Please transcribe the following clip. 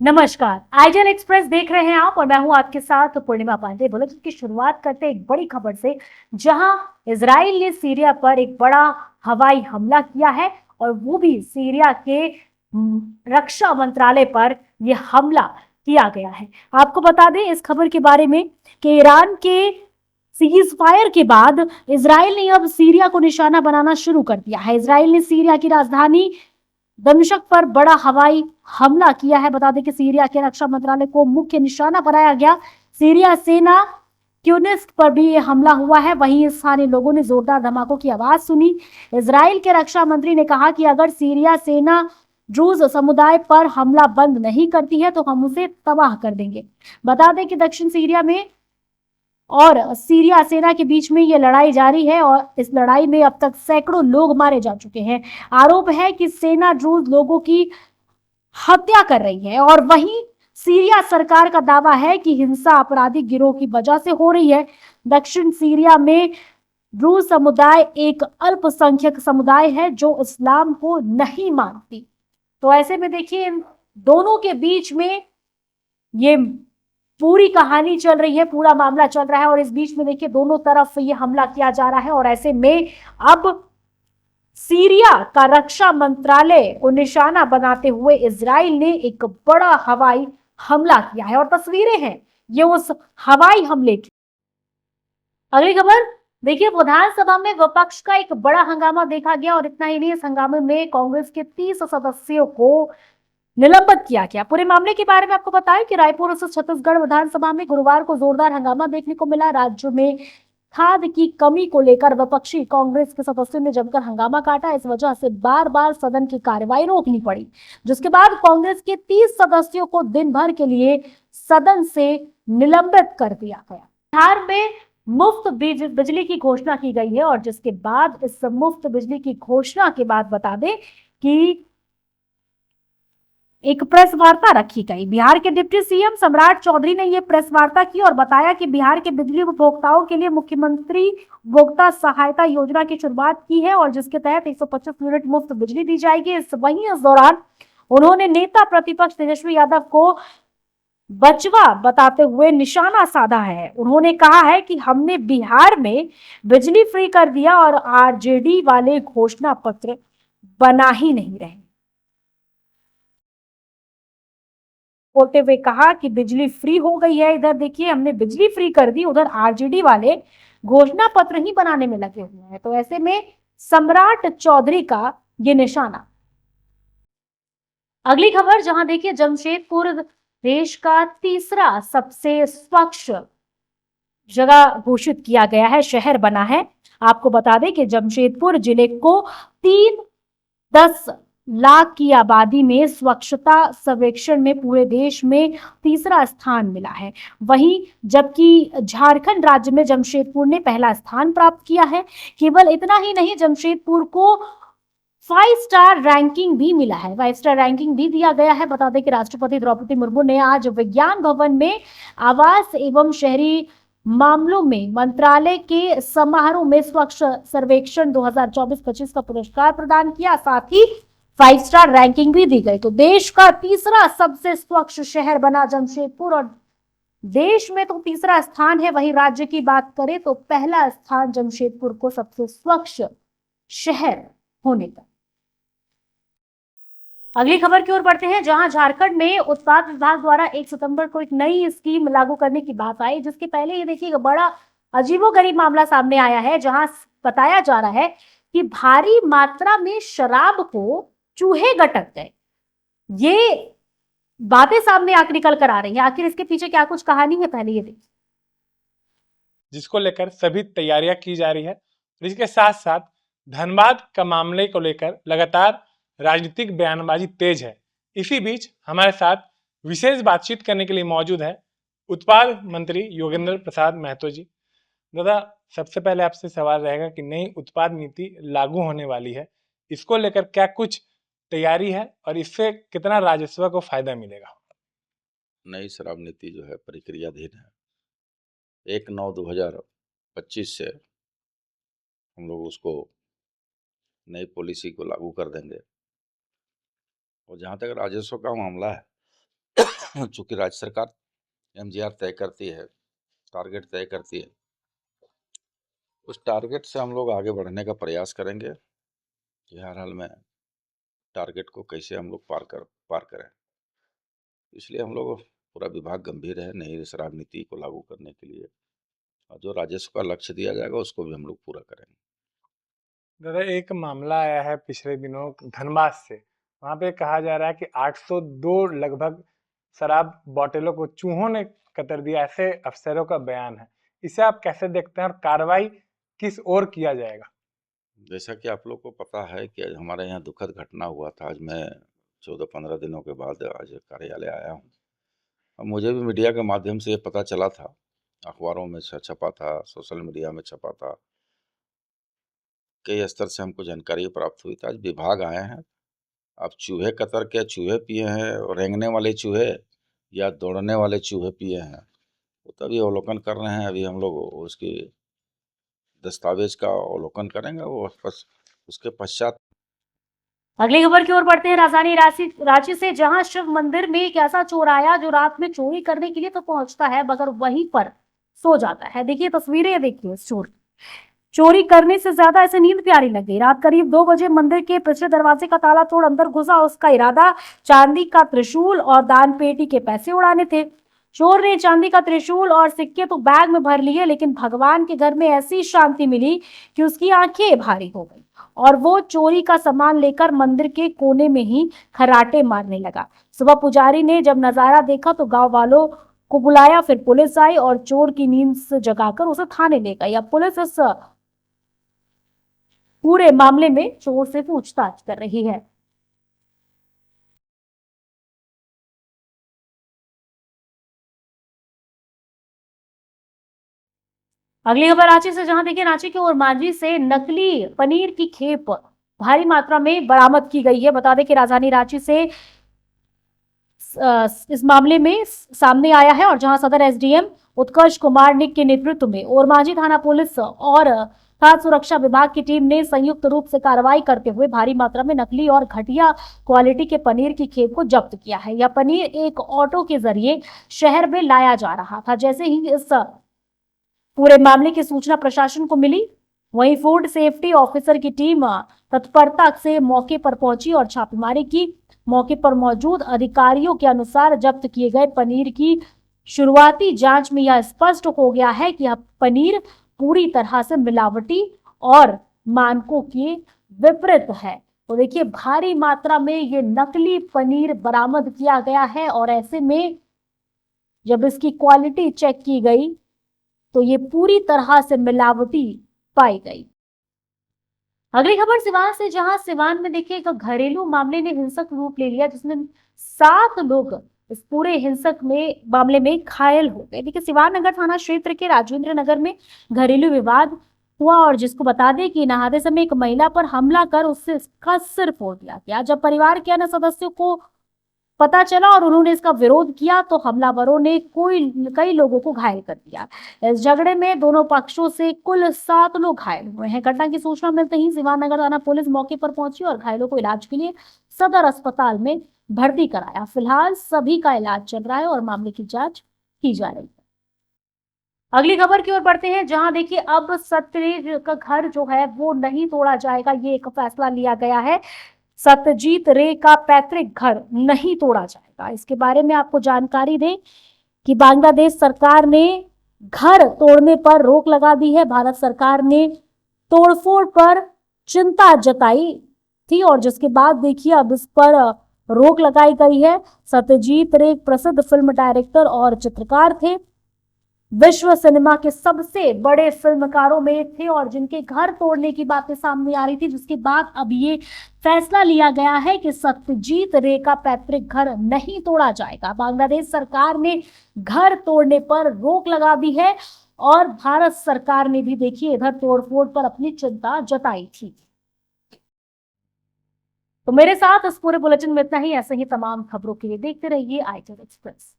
नमस्कार, आईजन एक्सप्रेस देख रहे हैं आप और मैं हूं आपके साथ पूर्णिमा पांडे। बुलेटिन की शुरुआत करते हैं एक बड़ी खबर से, जहां इजराइल ने सीरिया पर एक बड़ा हवाई हमला किया है और वो भी सीरिया के रक्षा मंत्रालय पर यह हमला किया गया है। आपको बता दें इस खबर के बारे में कि ईरान के सीज फायर के बाद इजराइल ने अब सीरिया को निशाना बनाना शुरू कर दिया है। इजराइल ने सीरिया की राजधानी दमिश्क पर बड़ा हवाई हमला किया है। बता दें कि सीरिया के रक्षा मंत्रालय को मुख्य निशाना बनाया गया। सीरिया सेना ट्यूनिस पर भी यह हमला हुआ है। वहीं स्थानीय लोगों ने जोरदार धमाकों की आवाज सुनी। इजराइल के रक्षा मंत्री ने कहा कि अगर सीरिया सेना ड्रूज समुदाय पर हमला बंद नहीं करती है तो हम उसे तबाह कर देंगे। बता दें कि दक्षिण सीरिया में और सीरिया सेना के बीच में ये लड़ाई जारी है और इस लड़ाई में अब तक सैकड़ों लोग मारे जा चुके हैं। आरोप है कि सेना ड्रूज लोगों की हत्या कर रही है और वहीं सीरिया सरकार का दावा है कि हिंसा आपराधिक गिरोह की वजह से हो रही है। दक्षिण सीरिया में ड्रूज समुदाय एक अल्पसंख्यक समुदाय है जो इस्लाम को नहीं मानती। तो ऐसे में देखिए इन दोनों के बीच में ये पूरी कहानी चल रही है, पूरा मामला चल रहा है और इस बीच में देखिए दोनों तरफ ये हमला किया जा रहा है और ऐसे में अब सीरिया का रक्षा मंत्रालय को निशाना बनाते हुए इजराइल ने एक बड़ा हवाई हमला किया है और तस्वीरें हैं ये उस हवाई हमले की। अगली खबर देखिए, विधानसभा में विपक्ष का एक बड़ा हंगामा देखा गया और इतना ही नहीं, इस हंगामे में कांग्रेस के 30 सदस्यों को निलंबित किया गया। पूरे मामले के बारे में आपको बताएं कि रायपुर स्थित छत्तीसगढ़ विधानसभा में गुरुवार को जोरदार हंगामा देखने को मिला। राज्य में खाद की कमी को लेकर विपक्षी कांग्रेस के सदस्यों ने जमकर हंगामा काटा। इस वजह से बार बार सदन की कार्यवाही रोकनी पड़ी, जिसके बाद कांग्रेस के 30 सदस्यों को दिन भर के लिए सदन से निलंबित कर दिया गया। बिहार में मुफ्त बिजली की घोषणा की गई है और जिसके बाद इस मुफ्त बिजली की घोषणा के बाद बता दें कि एक प्रेस वार्ता रखी गई। बिहार के डिप्टी सीएम सम्राट चौधरी ने यह प्रेस वार्ता की और बताया कि बिहार के बिजली उपभोक्ताओं के लिए मुख्यमंत्री उपभोक्ता सहायता योजना की शुरुआत की है और जिसके तहत 125 यूनिट मुफ्त बिजली दी जाएगी। वहीं इस दौरान उन्होंने नेता प्रतिपक्ष तेजस्वी यादव को बचवा बताते हुए निशाना साधा है। उन्होंने कहा है कि हमने बिहार में बिजली फ्री कर दिया और आरजेडी वाले घोषणा पत्र बना ही नहीं रहे। बोलते हुए कहा कि बिजली फ्री हो गई है, इधर देखिए हमने बिजली फ्री कर दी, उधर आरजेडी वाले घोषणा पत्र ही बनाने में लगे हुए हैं। तो ऐसे में सम्राट चौधरी का ये निशाना। अगली खबर जहां देखिए जमशेदपुर देश का तीसरा सबसे स्वच्छ जगह घोषित किया गया है, शहर बना है। आपको बता दें कि जमशेदपुर जिले को 3-10 लाख की आबादी में स्वच्छता सर्वेक्षण में पूरे देश में तीसरा स्थान मिला है। वहीं जबकि झारखंड राज्य में जमशेदपुर ने पहला स्थान प्राप्त किया है। केवल इतना ही नहीं, जमशेदपुर को 5 स्टार रैंकिंग भी मिला है, 5 स्टार रैंकिंग भी दिया गया है। बता दें कि राष्ट्रपति द्रौपदी मुर्मू ने आज विज्ञान भवन में आवास एवं शहरी मामलों में मंत्रालय के समारोह में स्वच्छ सर्वेक्षण 2024-25 का पुरस्कार प्रदान किया। साथ ही 5 स्टार रैंकिंग भी दी गई। तो देश का तीसरा सबसे स्वच्छ शहर बना जमशेदपुर और देश में तो तीसरा स्थान है। वहीं राज्य की बात करें तो पहला स्थान जमशेदपुर को सबसे स्वच्छ शहर होने का। अगली खबर की ओर बढ़ते हैं, जहां झारखंड में उत्पाद विभाग द्वारा 1 सितंबर को एक नई स्कीम लागू करने की बात आई, जिसके पहले ये देखिए बड़ा अजीबोगरीब मामला सामने आया है, जहां बताया जा रहा है कि भारी मात्रा में शराब को चूहे गटक गए। ये बातें सामने आकर निकल कर आ रही है। आखिर इसके पीछे क्या कुछ कहानी है, पहले ये देखिए। जिसको लेकर सभी तैयारियां की जा रही है। इसके साथ साथ धनबाद का मामले को लेकर लगातार राजनीतिक बयानबाजी तेज है। इसी बीच हमारे साथ विशेष बातचीत करने के लिए मौजूद है उत्पाद मंत्री योगेंद्र प्रसाद महतो जी। दादा, सबसे पहले आपसे सवाल रहेगा कि नई उत्पाद नीति लागू होने वाली है, इसको लेकर क्या कुछ तैयारी है और इससे कितना राजस्व को फायदा मिलेगा? नई शराब नीति जो है प्रक्रियाधीन है। 1/9/2025 से हम लोग उसको नई पॉलिसी को लागू कर देंगे। और जहाँ तक राजस्व का मामला है, चूंकि राज्य सरकार एमजीआर तय करती है, टारगेट तय करती है, उस टारगेट से हम लोग आगे बढ़ने का प्रयास करेंगे कि हर हाल में टारगेट को कैसे हम लोग पार करें। इसलिए हम लोग पूरा विभाग गंभीर है नई शराब नीति को लागू करने के लिए, और जो राजस्व का लक्ष्य दिया जाएगा उसको भी हम लोग पूरा करेंगे। दादा, एक मामला आया है पिछले दिनों धनबाद से। वहां पे कहा जा रहा है कि 802 लगभग शराब बोतलों को चूहों ने कतर दिया, ऐसे अफसरों का बयान है। इसे आप कैसे देखते हैं और कार्रवाई किस ओर किया जाएगा? जैसा कि आप लोग को पता है कि आज हमारे यहाँ दुखद घटना हुआ था। आज मैं 14-15 दिनों के बाद आज कार्यालय आया हूँ। अब मुझे भी मीडिया के माध्यम से ये पता चला था, अखबारों में छपा था, सोशल मीडिया में छपा था, कई स्तर से हमको जानकारी प्राप्त हुई। था आज विभाग आए हैं। अब चूहे कतर के चूहे पिए हैं, और रेंगने वाले चूहे या दौड़ने वाले चूहे पिए हैं, वो तभी अवलोकन कर रहे हैं। अभी हम लोग उसकी दस्तावेज का अवलोकन करेंगे, वो बस उसके पश्चात। अगली खबर की ओर बढ़ते हैं। राजधानी रांची से, जहां शिव मंदिर में एक ऐसा चोर आया जो रात में चोरी करने के लिए तो पहुंचता है मगर वहीं पर सो जाता है। देखिए तस्वीरें, देखिए इस चोर चोरी करने से ज्यादा ऐसे नींद प्यारी लग गई। रात करीब 2 बजे मंदिर के पिछले दरवाजे का ताला तोड़ अंदर घुसा। उसका इरादा चांदी का त्रिशूल और दान पेटी के पैसे उड़ाने थे। चोर ने चांदी का त्रिशूल और सिक्के तो बैग में भर लिए, लेकिन भगवान के घर में ऐसी शांति मिली कि उसकी आंखें भारी हो गई और वो चोरी का सामान लेकर मंदिर के कोने में ही खर्राटे मारने लगा। सुबह पुजारी ने जब नजारा देखा तो गांव वालों को बुलाया, फिर पुलिस आई और चोर की नींद से जगाकर उसे थाने ले गई। अब पुलिस इस पूरे मामले में चोर से पूछताछ कर रही है। अगली खबर रांची से, जहां देखिए रांची के ओरमांझी से नकली पनीर की खेप भारी मात्रा में बरामद की गई है। बता दें कि राजधानी रांची से इस मामले में सामने आया है, और जहां सदर एसडीएम उत्कर्ष कुमार निक के नेतृत्व में ओरमांझी थाना पुलिस और खाद्य सुरक्षा विभाग की टीम ने संयुक्त रूप से कार्रवाई करते हुए भारी मात्रा में नकली और घटिया क्वालिटी के पनीर की खेप को जब्त किया है। यह पनीर एक ऑटो के जरिए शहर में लाया जा रहा था। जैसे ही इस पूरे मामले की सूचना प्रशासन को मिली, वहीं फूड सेफ्टी ऑफिसर की टीम तत्परता से मौके पर पहुंची और छापेमारी की। मौके पर मौजूद अधिकारियों के अनुसार जब्त किए गए पनीर की शुरुआती जांच में यह स्पष्ट हो गया है कि यह पनीर पूरी तरह से मिलावटी और मानकों के विपरीत है। तो देखिए भारी मात्रा में ये नकली पनीर बरामद किया गया है, और ऐसे में जब इसकी क्वालिटी चेक की गई तो ये पूरी तरह से मिलावटी पाई गई। अगली खबर सिवान से, जहां सिवान में देखिए एक घरेलू मामले ने हिंसक रूप ले लिया, जिसमें 7 लोग इस पूरे हिंसक में मामले में घायल हो गए। देखिए सिवान नगर थाना क्षेत्र के राजेंद्र नगर में घरेलू विवाद हुआ, और जिसको बता दें कि नहाते समय एक महिला पर हमला कर उससे इसका सिर फोड़ दिया गया। जब परिवार के अन्य सदस्यों को पता चला और उन्होंने इसका विरोध किया तो हमलावरों ने कई लोगों को घायल कर दिया। इस झगड़े में दोनों पक्षों से कुल 7 लोग घायल हुए हैं। घटना की सूचना मिलते ही सिवान नगर थाना पुलिस मौके पर पहुंची और घायलों को इलाज के लिए सदर अस्पताल में भर्ती कराया। फिलहाल सभी का इलाज चल रहा है और मामले की जांच की जा रही है। अगली खबर की ओर बढ़ते हैं, जहां देखिए अब सत्यजीत का घर जो है वो नहीं तोड़ा जाएगा, ये एक फैसला लिया गया है। सत्यजीत रे का पैतृक घर नहीं तोड़ा जाएगा। इसके बारे में आपको जानकारी दें कि बांग्लादेश सरकार ने घर तोड़ने पर रोक लगा दी है। भारत सरकार ने तोड़फोड़ पर चिंता जताई थी, और जिसके बाद देखिए अब इस पर रोक लगाई गई है। सत्यजीत रे एक प्रसिद्ध फिल्म डायरेक्टर और चित्रकार थे, विश्व सिनेमा के सबसे बड़े फिल्मकारों में थे, और जिनके घर तोड़ने की बातें सामने आ रही थी, जिसके बाद अब ये फैसला लिया गया है कि सत्यजीत रे का पैतृक घर नहीं तोड़ा जाएगा। बांग्लादेश सरकार ने घर तोड़ने पर रोक लगा दी है, और भारत सरकार ने भी देखिए इधर तोड़फोड़ पर अपनी चिंता जताई थी। तो मेरे साथ इस पूरे बुलेटिन में इतना ही। ऐसे ही तमाम खबरों के लिए देखते रहिए ITV एक्सप्रेस।